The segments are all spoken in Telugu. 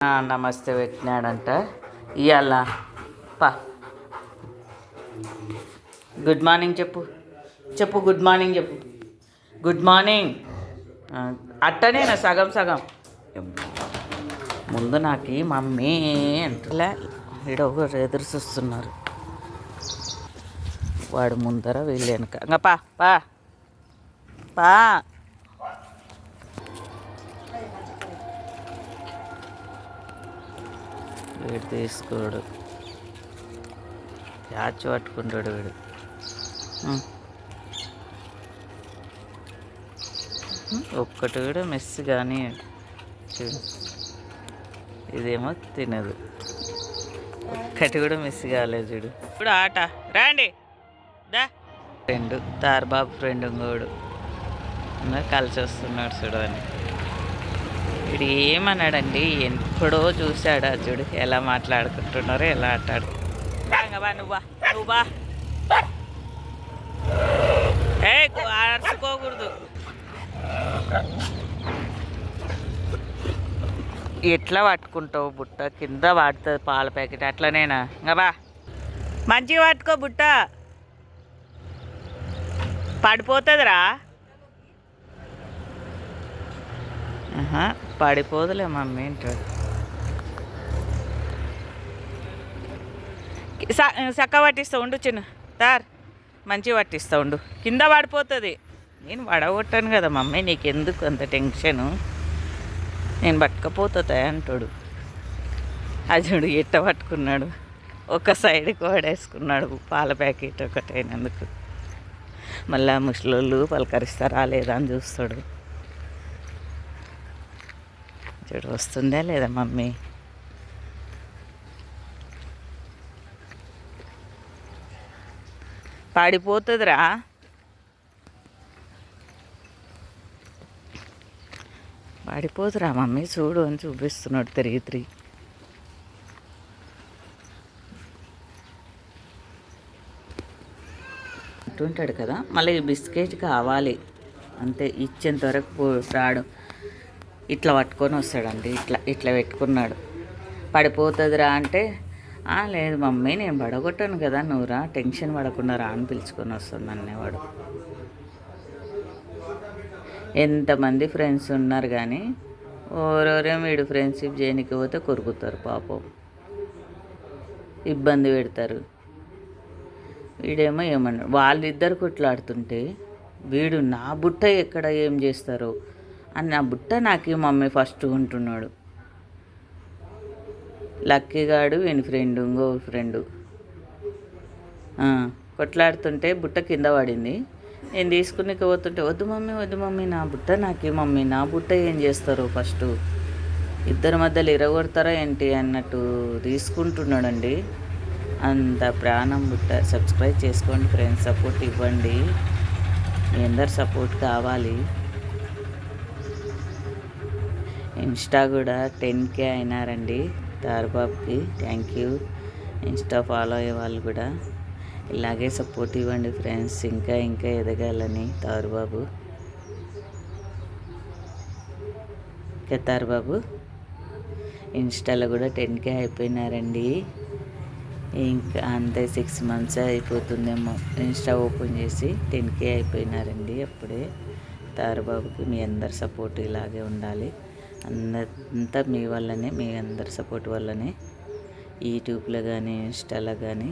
నమస్తే పెట్టినాడంట ఇవాళ. పా గుడ్ మార్నింగ్ చెప్పు. గుడ్ మార్నింగ్ చెప్పు. Good morning. అట్టనేనా సగం సగం. ముందు నాకు మమ్మీ అంటలే ఈడ ఒకరు ఎదురు చూస్తున్నారు. వాడు ముందర వీళ్ళు వెనక. ఇంకా పా పా పా వీడు తీసుకోడు, క్యాచ్ పట్టుకుంటాడు వీడు. ఒక్కటి కూడా మిస్ కానీ ఇదేమో తినదు. ఒక్కటి కూడా మిస్ కాలేదు చూడు. ఇప్పుడు ఆట రాండి దా. ఫ్రెండ్ తారబాబు ఫ్రెండ్ ఇంకోడు కలిసి వస్తున్నాడు చూడు అని. వీడు ఏమన్నాడండి, ఎప్పుడో చూశాడా చూడు ఎలా మాట్లాడుకుంటున్నారో, ఎలా ఆటాడు. నువ్వా ఏ అరుచుకోకూడదు. ఎట్లా పట్టుకుంటావు బుట్ట? కింద పడుతుంది పాల ప్యాకెట్. అట్లనేనా? ఇంకా బా మంచిగా పట్టుకో బుట్ట, పడిపోతుందిరా. పడిపోదులే మమ్మీ అంటాడు. చక్క పట్టిస్తా ఉండు చిన్న సార్, మంచిగా పట్టిస్తా ఉండు. కింద పడిపోతుంది. నేను పడగొట్టాను కదా మమ్మీ, నీకెందుకు అంత టెన్షను, నేను పట్టుకపోతా అంటాడు. అజుడు ఎట్ట పట్టుకున్నాడు, ఒక సైడ్కి వాడేసుకున్నాడు పాల ప్యాకెట్ ఒకటైనందుకు. మళ్ళీ ముసలోళ్ళు పలకరిస్తారా లేదా అని చూస్తాడు. చూడు వస్తుందా లేదా మమ్మీ. పడిపోతుందిరా. పడిపోతురా మమ్మీ చూడు అని చూపిస్తున్నాడు తిరిగి తిరిగి. ఉంటాడు కదా, మళ్ళీ బిస్కెట్ కావాలి అంతే. ఇచ్చేంత వరకు రాడు. ఇట్లా పట్టుకొని వస్తాడండి. ఇట్లా పెట్టుకున్నాడు. పడిపోతుందిరా అంటే లేదు మమ్మీ నేను పడగొట్టాను కదా, నువ్వురా టెన్షన్ పడకుండా రా అని పిలుచుకొని వస్తుంది అనేవాడు. ఎంతమంది ఫ్రెండ్స్ ఉన్నారు కానీ ఓరోరేమో వీడు ఫ్రెండ్షిప్ చేయనికి పోతే కొరుకుతారు పాపం, ఇబ్బంది పెడతారు. వీడేమో ఏమన్నాడు, వాళ్ళిద్దరు కొట్లాడుతుంటే వీడు నా బుట్ట ఎక్కడ ఏం చేస్తారో అని, నా బుట్ట నాకు మమ్మీ ఫస్ట్ ఉంటున్నాడు. లక్కీగాడు వీని ఫ్రెండు ఇంకో ఫ్రెండు కొట్లాడుతుంటే బుట్ట కింద పడింది. నేను తీసుకుని పోతుంటే వద్దు మమ్మీ నా బుట్ట నాకే మమ్మీ, నా బుట్ట ఏం చేస్తారు ఫస్ట్, ఇద్దరి మధ్యలో ఇరగొడతారా ఏంటి అన్నట్టు తీసుకుంటున్నాడండి. అంత ప్రాణం బుట్ట. సబ్స్క్రైబ్ చేసుకోండి ఫ్రెండ్స్, సపోర్ట్ ఇవ్వండి. మీ అందరు సపోర్ట్ కావాలి. ఇన్స్టా కూడా 10K అయినారండి తారబాబుకి. Thank you. ఇన్స్టా ఫాలో అయ్యే వాళ్ళు కూడా ఇలాగే సపోర్ట్ ఇవ్వండి ఫ్రెండ్స్, ఇంకా ఎదగాలని తారబాబు. తారబాబు ఇన్స్టాలో కూడా 10K అయిపోయినారండి. ఇంకా అంతే 6 months అయిపోతుందేమో ఇన్స్టా ఓపెన్ చేసి. 10K అయిపోయినారండి అప్పుడే. తారబాబుకి మీ అందరి సపోర్ట్ ఇలాగే ఉండాలి. అంతా మీ వల్లనే, మీ అందరి సపోర్ట్ వల్లనే యూట్యూబ్లో కానీ ఇన్స్టాలో కానీ.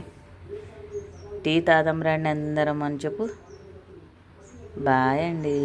టీ తాగం రండి అందరం అని చెప్పు. బాయ్ అండి.